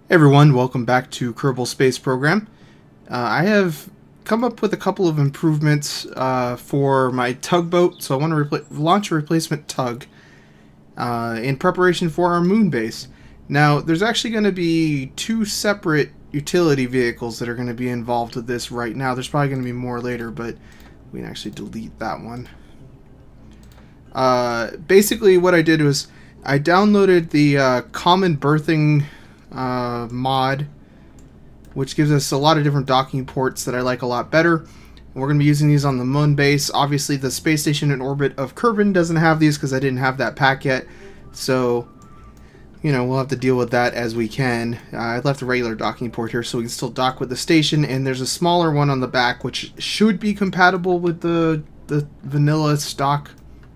Hey everyone, welcome back to Kerbal Space Program. I have come up with a couple of improvements for my tugboat, so I want to launch a replacement tug in preparation for our moon base. Now, there's actually going to be two separate utility vehicles that are going to be involved with this right now. There's probably going to be more later, but we can actually delete that one. Basically, what I did was I downloaded the common berthing mod, which gives us a lot of different docking ports that I like a lot better. We're going to be using these on the moon base. Obviously, the space station in orbit of Kerbal doesn't have these because I didn't have that pack yet. So, you know, we'll have to deal with that as we can. I left a regular docking port here so we can still dock with the station. And there's a smaller one on the back, which should be compatible with the vanilla stock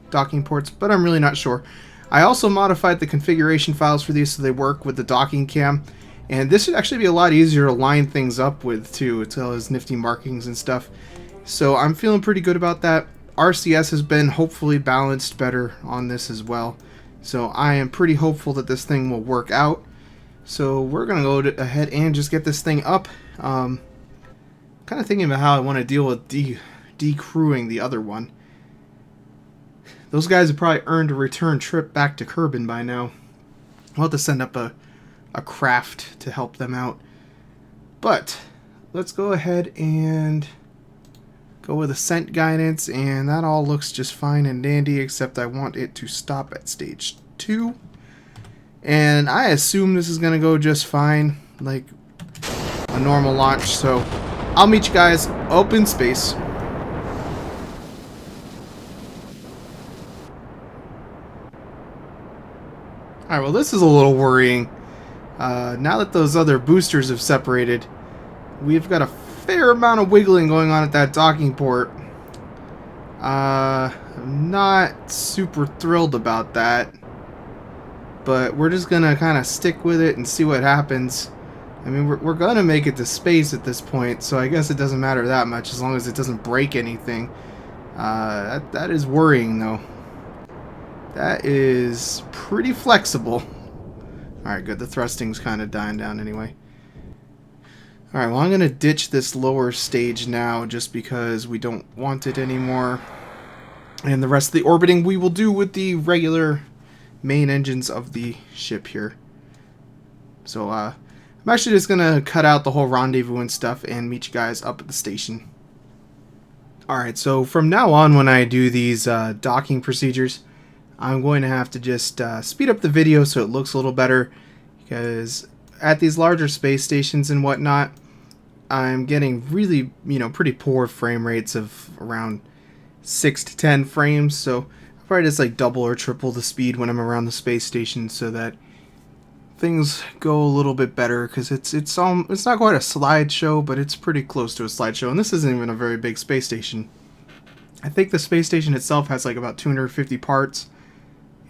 docking ports, but I'm really not sure. I also modified the configuration files for these so they work with the docking cam. And this should actually be a lot easier to line things up with, too. It's all those nifty markings and stuff. So I'm feeling pretty good about that. RCS has been hopefully balanced better on this as well. So I am pretty hopeful that this thing will work out. So we're going to go ahead and just get this thing up. Kind of thinking about how I want to deal with decrewing the other one. Those guys have probably earned a return trip back to Kerbal by now. We'll have to send up a craft to help them out. But let's go ahead and go with ascent guidance, and that all looks just fine and dandy, except I want it to stop at stage 2. And I assume this is going to go just fine, like a normal launch. So I'll meet you guys up in space. Alright, well, this is a little worrying. Now that those other boosters have separated, we've got a fair amount of wiggling going on at that docking port. I'm not super thrilled about that, but we're just gonna kind of stick with it and see what happens. I mean, we're gonna make it to space at this point, so I guess it doesn't matter that much as long as it doesn't break anything. That is worrying, though. That is pretty flexible. Alright, good. The thrusting's kind of dying down anyway. Alright, well, I'm going to ditch this lower stage now just because we don't want it anymore. And the rest of the orbiting we will do with the regular main engines of the ship here. So, I'm actually just going to cut out the whole rendezvous and stuff and meet you guys up at the station. Alright, so from now on when I do these docking procedures, I'm going to have to just speed up the video so it looks a little better, because at these larger space stations and whatnot, I'm getting really, pretty poor frame rates of around 6 to 10 frames, so I'll probably just like double or triple the speed when I'm around the space station so that things go a little bit better, because it's not quite a slideshow, but it's pretty close to a slideshow, and this isn't even a very big space station. I think the space station itself has like about 250 parts.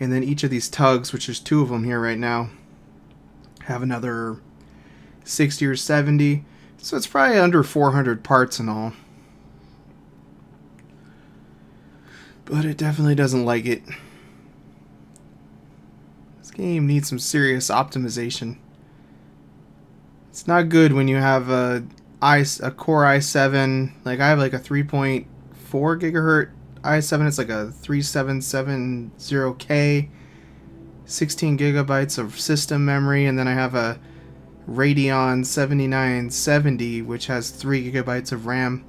And then each of these tugs, which there's 2 of them here right now, have another 60 or 70. So it's probably under 400 parts in all. But it definitely doesn't like it. This game needs some serious optimization. It's not good when you have a Core i7. Like, I have like a 3.4 gigahertz i7, it's like a 3770K, 16 gigabytes of system memory, and then I have a Radeon 7970, which has 3 gigabytes of RAM,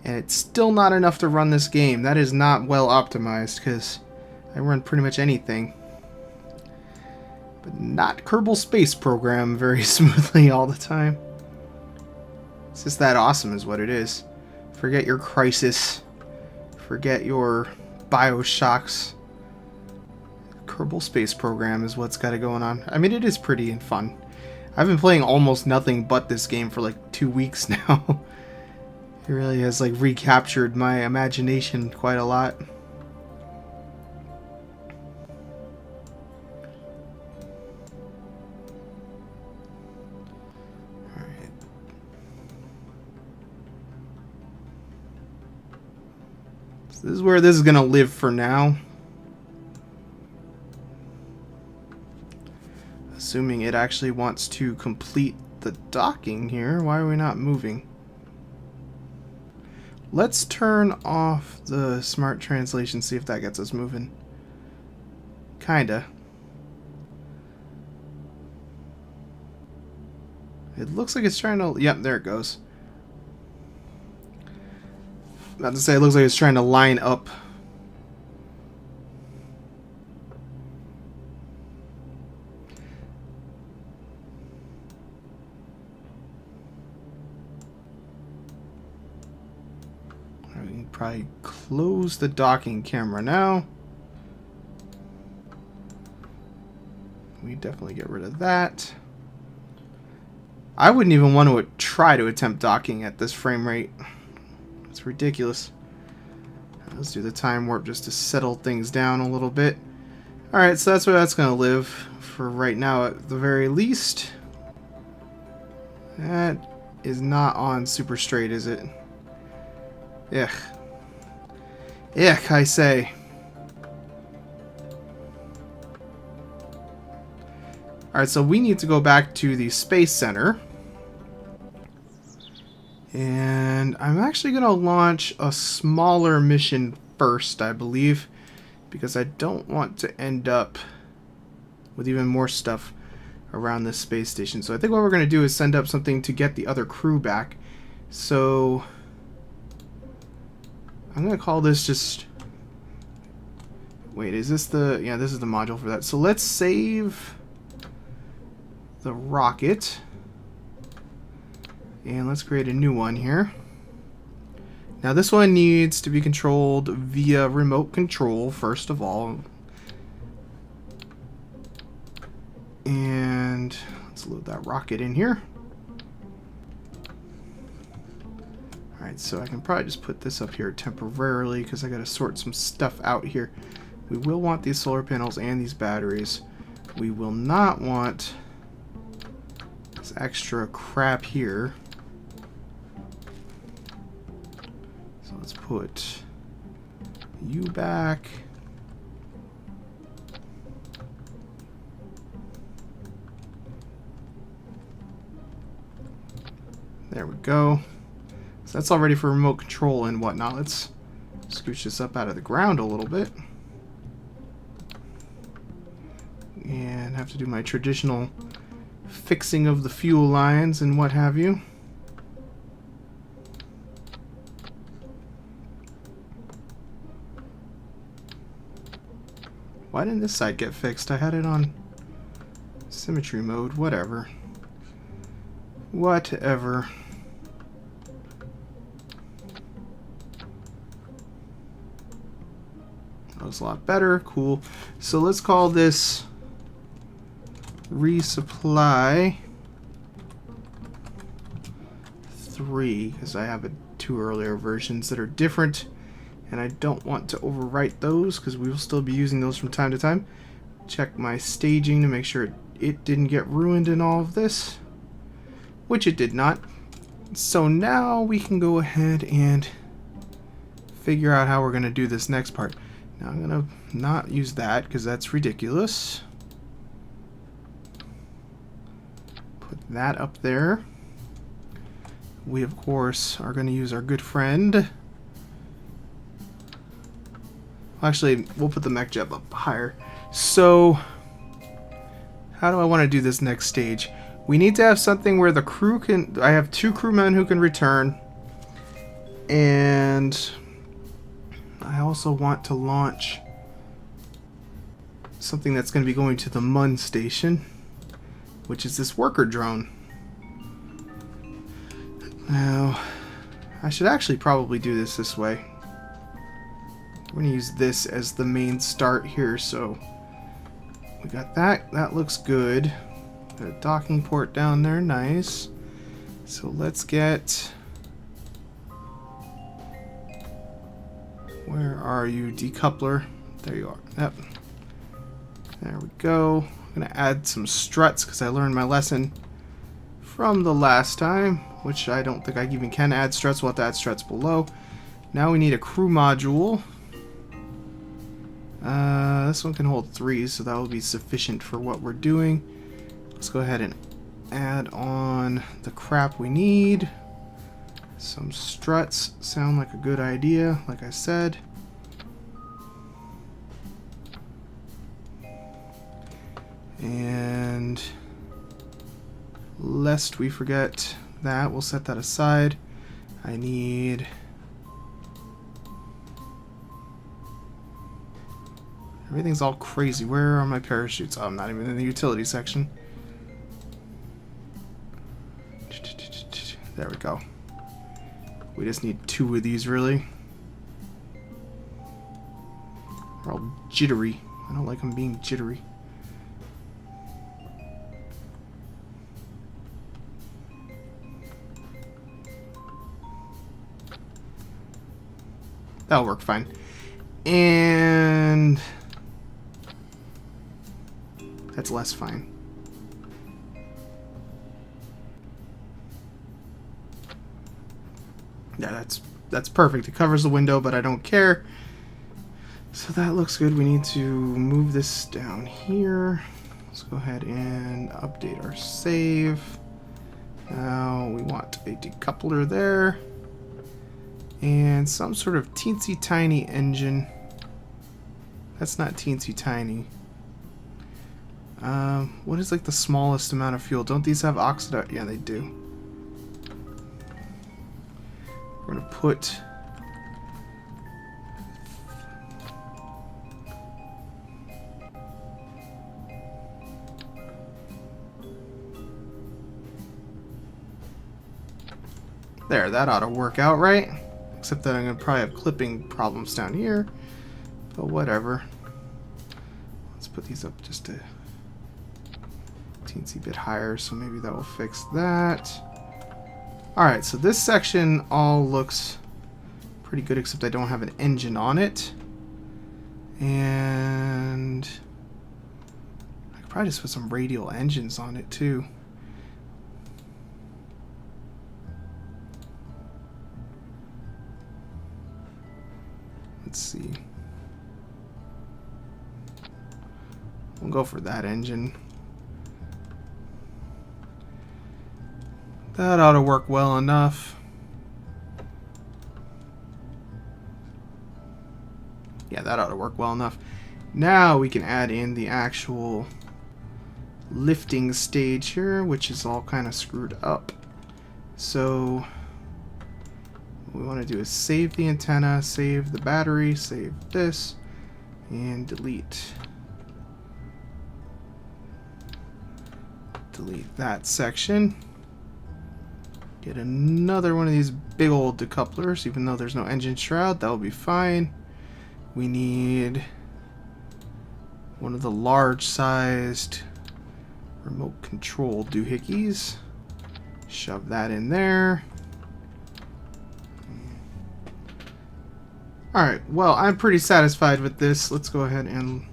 and it's still not enough to run this game. That is not well optimized, because I run pretty much anything, but not Kerbal Space Program very smoothly all the time. It's just that awesome is what it is. Forget your Crisis. Forget your Bioshocks. Kerbal Space Program is what's got it going on. I mean, it is pretty and fun. I've been playing almost nothing but this game for like 2 weeks now. It really has like recaptured my imagination quite a lot. This is where this is going to live for now. Assuming it actually wants to complete the docking here. Why are we not moving? Let's turn off the smart translation, see if that gets us moving. Kinda. It looks like it's trying to... Yep, there it goes. About to say, it looks like it's trying to line up. We can probably close the docking camera now. We definitely get rid of that. I wouldn't even want to try to attempt docking at this frame rate. It's ridiculous. Let's do the time warp just to settle things down a little bit. Alright, so that's where that's going to live for right now at the very least. That is not on super straight, is it? Ugh. Ugh, I say. Alright, so we need to go back to the Space Center. And I'm actually going to launch a smaller mission first, I believe. Because I don't want to end up with even more stuff around this space station. So I think what we're going to do is send up something to get the other crew back. So I'm going to call this just... Wait, is this the... Yeah, this is the module for that. So let's save the rocket. And let's create a new one here. Now this one needs to be controlled via remote control, first of all. And let's load that rocket in here. Alright, so I can probably just put this up here temporarily because I gotta sort some stuff out here. We will want these solar panels and these batteries. We will not want this extra crap here. So let's put you back. There we go. So that's all ready for remote control and whatnot. Let's scooch this up out of the ground a little bit. And have to do my traditional fixing of the fuel lines and what have you. Why didn't this side get fixed? I had it on symmetry mode. Whatever. Whatever. That was a lot better. Cool. So let's call this resupply 3 because I have two earlier versions that are different and I don't want to overwrite those because we will still be using those from time to time. Check my staging to make sure it didn't get ruined in all of this, which it did not. So now we can go ahead and figure out how we're going to do this next part. Now I'm going to not use that because that's ridiculous. Put that up there. We, of course, are going to use our good friend. Actually, we'll put the mech jet up higher. So, how do I want to do this next stage? We need to have something where the crew can... I have 2 crewmen who can return. And I also want to launch something that's going to be going to the MUN station, which is this worker drone. Now, I should actually probably do this way. We're going to use this as the main start here, so we got that. That looks good. Got a docking port down there, nice. So let's get... Where are you, decoupler? There you are. Yep. There we go. I'm going to add some struts because I learned my lesson from the last time, which I don't think I even can add struts. We'll have to add struts below. Now we need a crew module. This one can hold 3, so that will be sufficient for what we're doing. Let's go ahead and add on the crap we need. Some struts sound like a good idea, like I said. And lest we forget that, we'll set that aside. I need... Everything's all crazy. Where are my parachutes? Oh, I'm not even in the utility section. There we go. We just need 2 of these, really. They're all jittery. I don't like them being jittery. That'll work fine. And... that's less fine. Yeah, that's perfect. It covers the window, but I don't care. So that looks good. We need to move this down here. Let's go ahead and update our save. Now we want a decoupler there. And some sort of teensy tiny engine. That's not teensy tiny. What is like the smallest amount of fuel? Don't these have oxide? Yeah, they do. We're gonna put there, that ought to work out, right? Except that I'm gonna probably have clipping problems down here. But whatever. Let's put these up just a teensy bit higher, so maybe that will fix that. Alright, so this section all looks pretty good, except I don't have an engine on it. And I could probably just put some radial engines on it too. Let's see. We'll go for that engine. That ought to work well enough. Yeah, that ought to work well enough. Now we can add in the actual lifting stage here, which is all kind of screwed up. So what we want to do is save the antenna, save the battery, save this, and delete. Delete that section. Get another one of these big old decouplers, even though there's no engine shroud, that will be fine. We need one of the large-sized remote control doohickeys. Shove that in there. Alright, well, I'm pretty satisfied with this. Let's go ahead and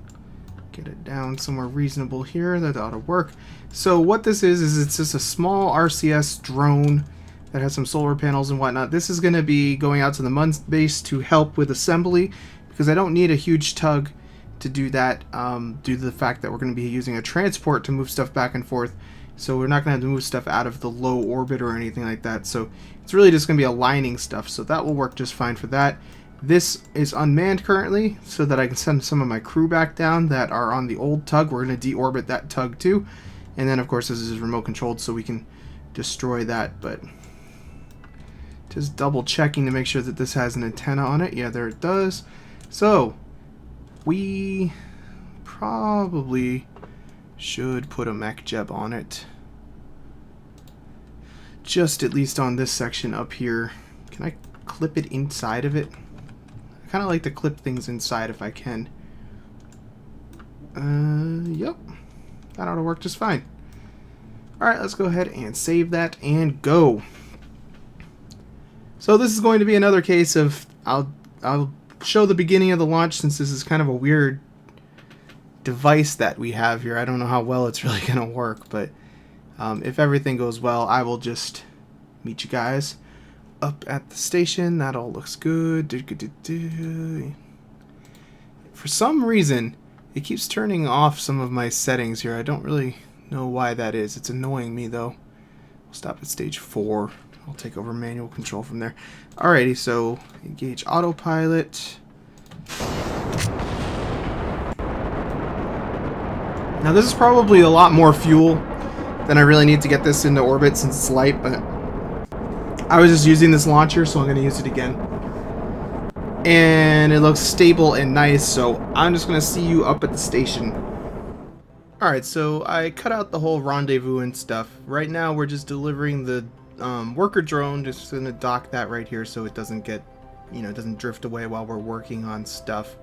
get it down somewhere reasonable here. That ought to work. So what this is it's just a small RCS drone that has some solar panels and whatnot. This is going to be going out to the Mun base to help with assembly, because I don't need a huge tug to do that, due to the fact that we're going to be using a transport to move stuff back and forth. So we're not going to have to move stuff out of the low orbit or anything like that. So it's really just going to be aligning stuff. So that will work just fine for that. This is unmanned currently, so that I can send some of my crew back down that are on the old tug. We're going to deorbit that tug too. And then, of course, this is remote controlled, so we can destroy that. But just double checking to make sure that this has an antenna on it. Yeah, there it does. So we probably should put a mech jeb on it. Just at least on this section up here. Can I clip it inside of it? I kind of like to clip things inside if I can. Yep. That ought to work just fine. Alright, let's go ahead and save that and go. So this is going to be another case of, I'll show the beginning of the launch, since this is kind of a weird device that we have here. I don't know how well it's really going to work, but if everything goes well, I will just meet you guys up at the station. That all looks good. For some reason, it keeps turning off some of my settings here. I don't really know why that is. It's annoying me though. We'll stop at stage 4. I'll take over manual control from there. Alrighty, so engage autopilot. Now this is probably a lot more fuel than I really need to get this into orbit since it's light, but I was just using this launcher, so I'm going to use it again. And it looks stable and nice, so I'm just going to see you up at the station. Alright, so I cut out the whole rendezvous and stuff. Right now we're just delivering the worker drone, just going to dock that right here so it doesn't get, it doesn't drift away while we're working on stuff.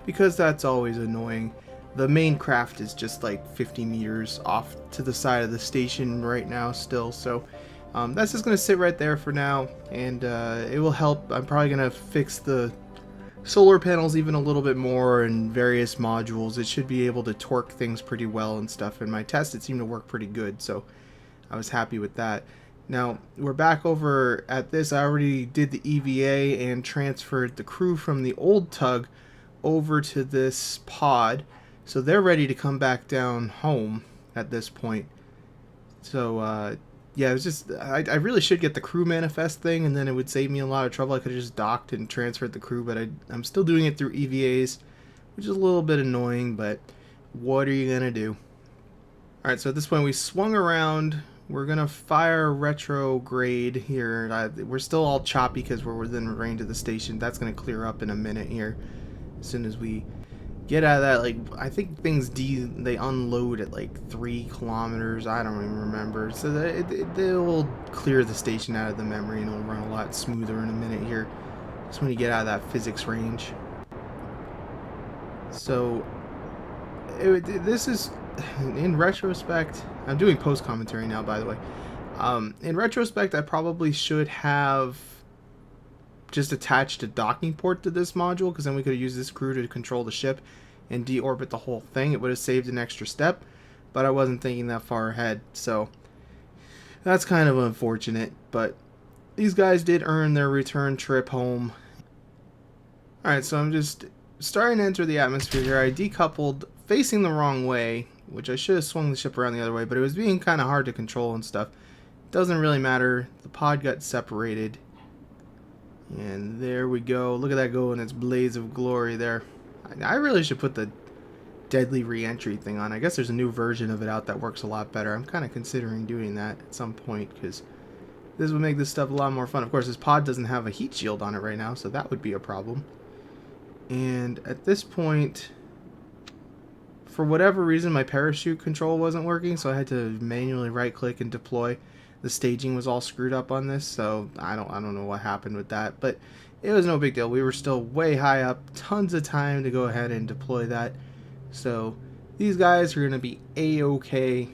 Because that's always annoying. The main craft is just like 50 meters off to the side of the station right now still, so that's just going to sit right there for now, and it will help. I'm probably going to fix the solar panels even a little bit more and various modules. It should be able to torque things pretty well and stuff. In my test it seemed to work pretty good, so I was happy with that. Now we're back over at this. I already did the EVA and transferred the crew from the old tug over to this pod, so they're ready to come back down home at this point. So yeah, it was just I really should get the crew manifest thing, and then it would save me a lot of trouble. I could have just docked and transferred the crew, but I'm still doing it through EVAs, which is a little bit annoying, but what are you gonna do? Alright, so at this point we swung around. We're gonna fire retrograde here. We're still all choppy because we're within range of the station. That's gonna clear up in a minute here as soon as we get out of that. Like, I think things they unload at like 3 kilometers. I don't even remember. So they'll clear the station out of the memory and it'll run a lot smoother in a minute here. Just when you get out of that physics range. So this is, in retrospect, I'm doing post commentary now, by the way. In retrospect, I probably should have just attached a docking port to this module, because then we could have used this crew to control the ship and deorbit the whole thing. It would have saved an extra step, but I wasn't thinking that far ahead, so that's kind of unfortunate. But these guys did earn their return trip home. Alright, so I'm just starting to enter the atmosphere here. I decoupled facing the wrong way, which I should have swung the ship around the other way, but it was being kind of hard to control and stuff. Doesn't really matter. The pod got separated. And there we go. Look at that go in its blaze of glory there. I really should put the deadly re-entry thing on. I guess there's a new version of it out that works a lot better. I'm kind of considering doing that at some point, because this would make this stuff a lot more fun. Of course, this pod doesn't have a heat shield on it right now, so that would be a problem. And at this point, for whatever reason, my parachute control wasn't working, so I had to manually right-click and deploy. The staging was all screwed up on this, so I don't know what happened with that, but it was no big deal. We were still way high up, tons of time to go ahead and deploy that. So these guys are going to be a-okay.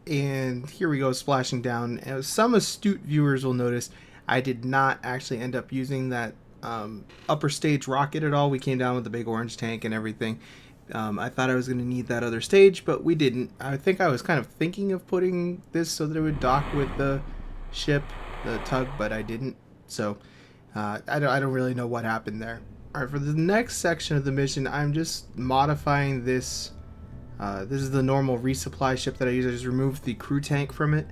And here we go, splashing down. And some astute viewers will notice I did not actually end up using that upper stage rocket at all. We came down with the big orange tank and everything. I thought I was going to need that other stage, but we didn't. I think I was kind of thinking of putting this so that it would dock with the ship, the tug, but I didn't. So I don't really know what happened there. Alright, for the next section of the mission, I'm just modifying this. This is the normal resupply ship that I use. I just removed the crew tank from it.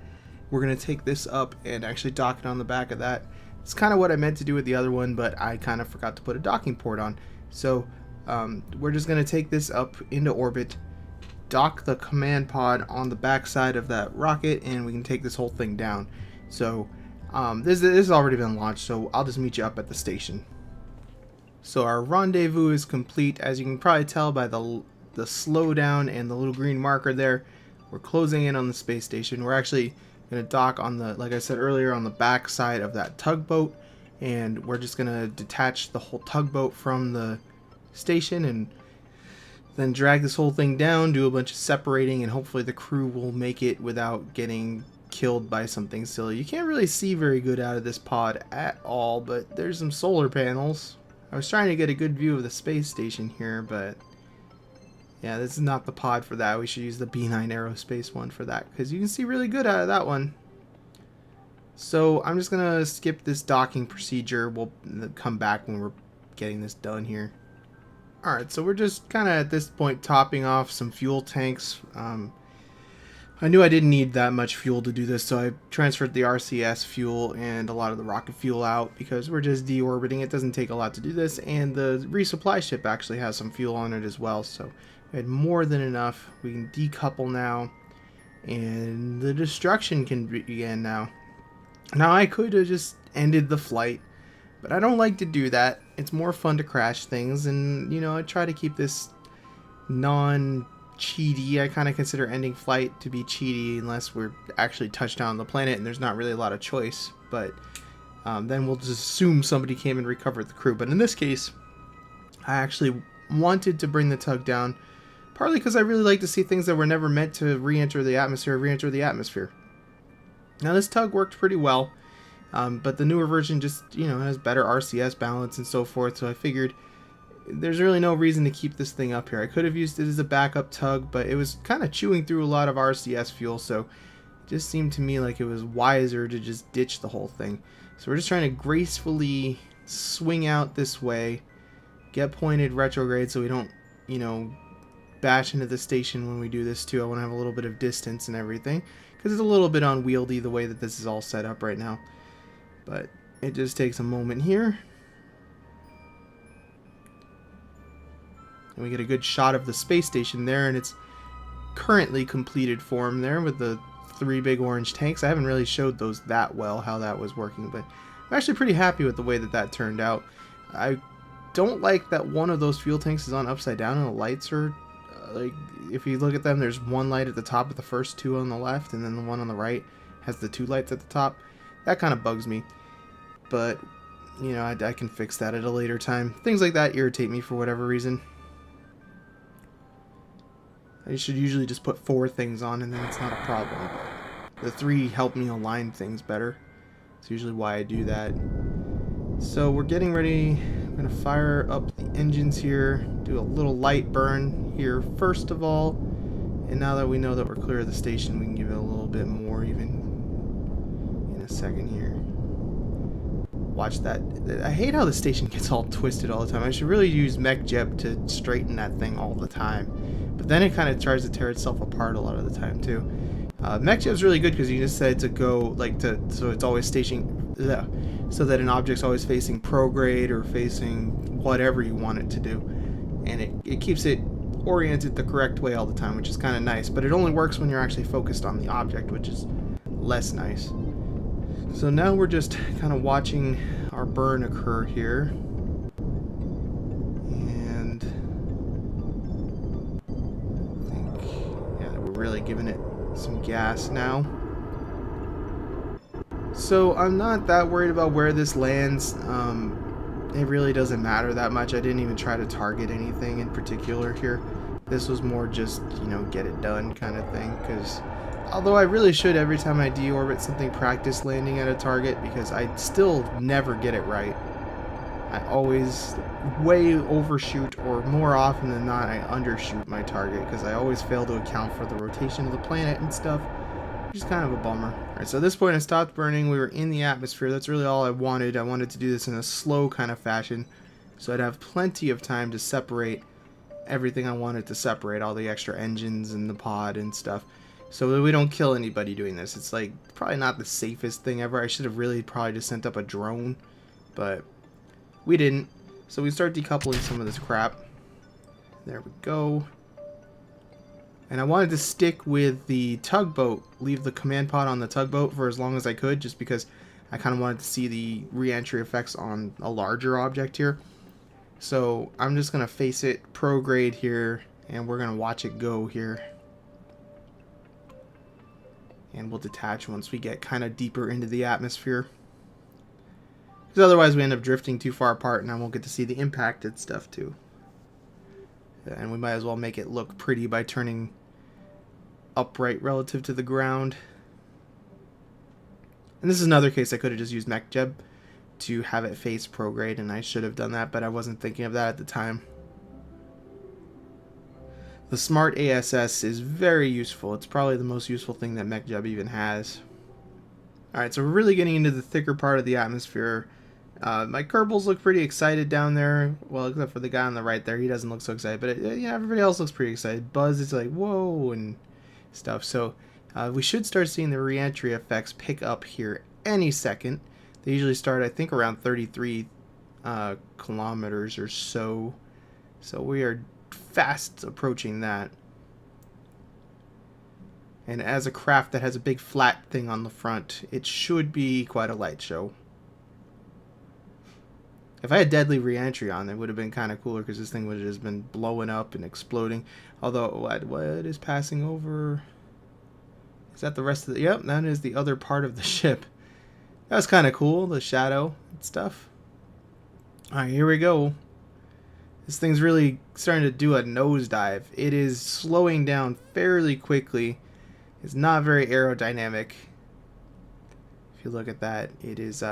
We're going to take this up and actually dock it on the back of that. It's kind of what I meant to do with the other one, but I kind of forgot to put a docking port on. So we're just going to take this up into orbit, dock the command pod on the back side of that rocket, and we can take this whole thing down. So this has already been launched, so I'll just meet you up at the station. So our rendezvous is complete. As you can probably tell by the slowdown and the little green marker there, we're closing in on the space station. We're actually going to dock on the, like I said earlier, on the back side of that tugboat, and we're just going to detach the whole tugboat from the station and then drag this whole thing down, do a bunch of separating, and hopefully the crew will make it without getting killed by something silly. You can't really see very good out of this pod at all, but there's some solar panels. I was trying to get a good view of the space station here, but yeah, this is not the pod for that. We should use the B9 Aerospace one for that, because you can see really good out of that one. So I'm just gonna skip this docking procedure. We'll come back when we're getting this done here. Alright, so we're just kind of at this point topping off some fuel tanks. I knew I didn't need that much fuel to do this, so I transferred the RCS fuel and a lot of the rocket fuel out because we're just deorbiting. It doesn't take a lot to do this, and the resupply ship actually has some fuel on it as well, so we had more than enough. We can decouple now, and the destruction can begin now. Now, I could have just ended the flight, but I don't like to do that. It's more fun to crash things, and, you know, I try to keep this non-cheaty. I kind of consider ending flight to be cheaty unless we're actually touched down on the planet and there's not really a lot of choice. But then we'll just assume somebody came and recovered the crew. But in this case, I actually wanted to bring the tug down, partly because I really like to see things that were never meant to re-enter the atmosphere. Now, this tug worked pretty well, but the newer version just, you know, has better RCS balance and so forth, so I figured there's really no reason to keep this thing up here. I could have used it as a backup tug, but it was kind of chewing through a lot of RCS fuel, so it just seemed to me like it was wiser to just ditch the whole thing. So we're just trying to gracefully swing out this way, get pointed retrograde so we don't, you know, bash into the station when we do this too. I want to have a little bit of distance and everything, because it's a little bit unwieldy the way that this is all set up right now. But it just takes a moment here. And we get a good shot of the space station there in its currently completed form there with the 3 big orange tanks. I haven't really showed those that well, how that was working, but I'm actually pretty happy with the way that that turned out. I don't like that one of those fuel tanks is on upside down and the lights are like, if you look at them, there's one light at the top of the first 2 on the left, and then the one on the right has the 2 lights at the top. That kind of bugs me, but you know, I can fix that at a later time. Things like that irritate me for whatever reason. I should usually just put 4 things on and then it's not a problem. The 3 help me align things better. It's usually why I do that. So we're getting ready. I'm going to fire up the engines here, do a little light burn here first of all, and now that we know that we're clear of the station, we can give it a little bit more even in a second here. Watch that. I hate how the station gets all twisted all the time. I should really use MechJeb to straighten that thing all the time, but then it kind of tries to tear itself apart a lot of the time too. MechJeb's really good because you just said to go like so it's always so that an object's always facing prograde or facing whatever you want it to do, and it keeps it oriented the correct way all the time, which is kind of nice, but it only works when you're actually focused on the object, which is less nice. So now we're just kind of watching our burn occur here, and I think, yeah, we're really giving it some gas now. So I'm not that worried about where this lands. It really doesn't matter that much. I didn't even try to target anything in particular here. This was more just, you know, get it done kind of thing, because although I really should every time I deorbit something practice landing at a target, because I still never get it right. I always way overshoot, or more often than not I undershoot my target because I always fail to account for the rotation of the planet and stuff, which is kind of a bummer. Alright, so at this point I stopped burning. We were in the atmosphere. That's really all I wanted. I wanted to do this in a slow kind of fashion so I'd have plenty of time to separate everything I wanted to separate, all the extra engines and the pod and stuff, so that we don't kill anybody doing this. It's like probably not the safest thing ever. I should have really probably just sent up a drone, but we didn't. So we start decoupling some of this crap. There we go. And I wanted to stick with the tugboat, leave the command pod on the tugboat for as long as I could, just because I kind of wanted to see the re-entry effects on a larger object here. So I'm just going to face it prograde here, and we're going to watch it go here. And we'll detach once we get kind of deeper into the atmosphere, because otherwise we end up drifting too far apart and I won't get to see the impacted stuff too. And we might as well make it look pretty by turning upright relative to the ground. And this is another case I could have just used MechJeb to have it face prograde, and I should have done that, but I wasn't thinking of that at the time. The Smart ASS is very useful. It's probably the most useful thing that MechJeb even has. Alright, so we're really getting into the thicker part of the atmosphere. My Kerbals look pretty excited down there. Well, except for the guy on the right there. He doesn't look so excited, but yeah, everybody else looks pretty excited. Buzz is like, whoa, and stuff. So We should start seeing the re-entry effects pick up here any second. They usually start, I think, around 33 kilometers or so. So we are fast approaching that. And as a craft that has a big flat thing on the front, it should be quite a light show. If I had deadly re-entry on, it would have been kind of cooler because this thing would have just been blowing up and exploding. Although, what is passing over? Is that the rest of the... Yep, that is the other part of the ship. That was kind of cool, the shadow and stuff. Alright, here we go. This thing's really starting to do a nosedive. It is slowing down fairly quickly. It's not very aerodynamic. If you look at that, it is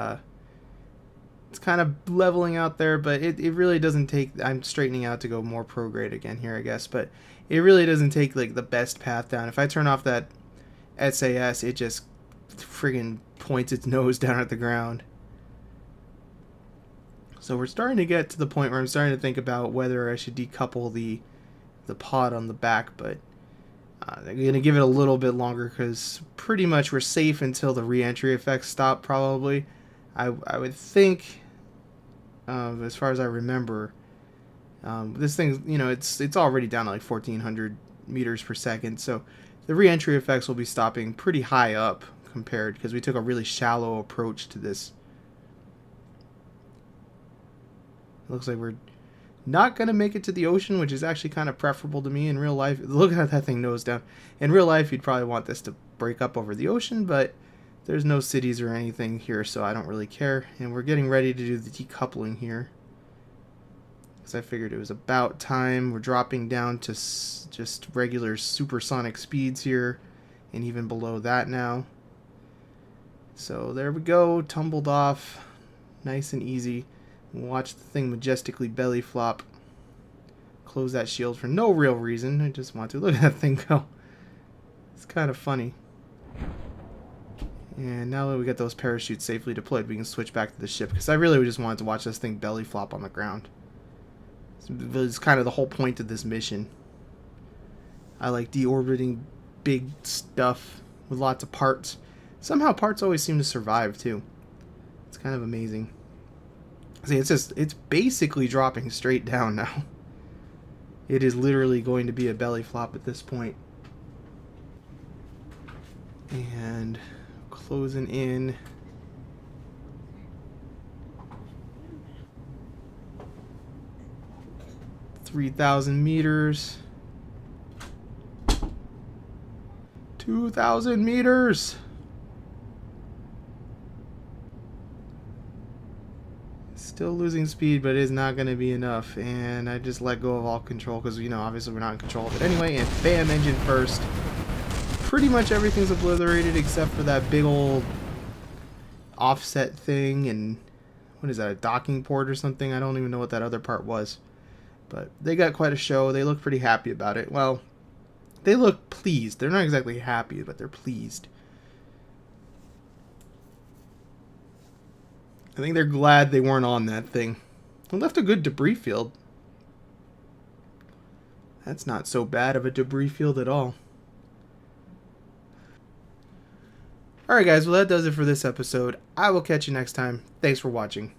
it's kind of leveling out there, but it really doesn't take... I'm straightening out to go more pro grade again here, I guess, but it really doesn't take like the best path down. If I turn off that SAS, it just friggin' points its nose down at the ground. So we're starting to get to the point where I'm starting to think about whether I should decouple the pod on the back, but I'm going to give it a little bit longer because pretty much we're safe until the re-entry effects stop, probably. I would think, as far as I remember, this thing, you know, it's already down to like 1,400 meters per second, so the re-entry effects will be stopping pretty high up compared, because we took a really shallow approach to this. It looks like we're not going to make it to the ocean, which is actually kind of preferable to me in real life. Look at how that thing nose down. In real life, you'd probably want this to break up over the ocean, but there's no cities or anything here, so I don't really care. And we're getting ready to do the decoupling here, because I figured it was about time. We're dropping down to just regular supersonic speeds here, and even below that now. So there we go, tumbled off, nice and easy. Watch the thing majestically belly flop. Close that shield for no real reason. I just want to. Look at that thing go. It's kind of funny. And now that we got those parachutes safely deployed, we can switch back to the ship, because I really just wanted to watch this thing belly flop on the ground. It's kind of the whole point of this mission. I like deorbiting big stuff with lots of parts. Somehow parts always seem to survive too. It's kind of amazing. See, it's basically dropping straight down now. It is literally going to be a belly flop at this point. And closing in. $3,000 meters. 2,000 meters. Still losing speed, but it is not going to be enough. And I just let go of all control because, you know, obviously we're not in control of it anyway. And bam, engine first. Pretty much everything's obliterated except for that big old offset thing. And what is that, a docking port or something? I don't even know what that other part was. But they got quite a show. They look pretty happy about it. Well, they look pleased. They're not exactly happy, but they're pleased. I think they're glad they weren't on that thing. It left a good debris field. That's not so bad of a debris field at all. Alright guys, well that does it for this episode. I will catch you next time. Thanks for watching.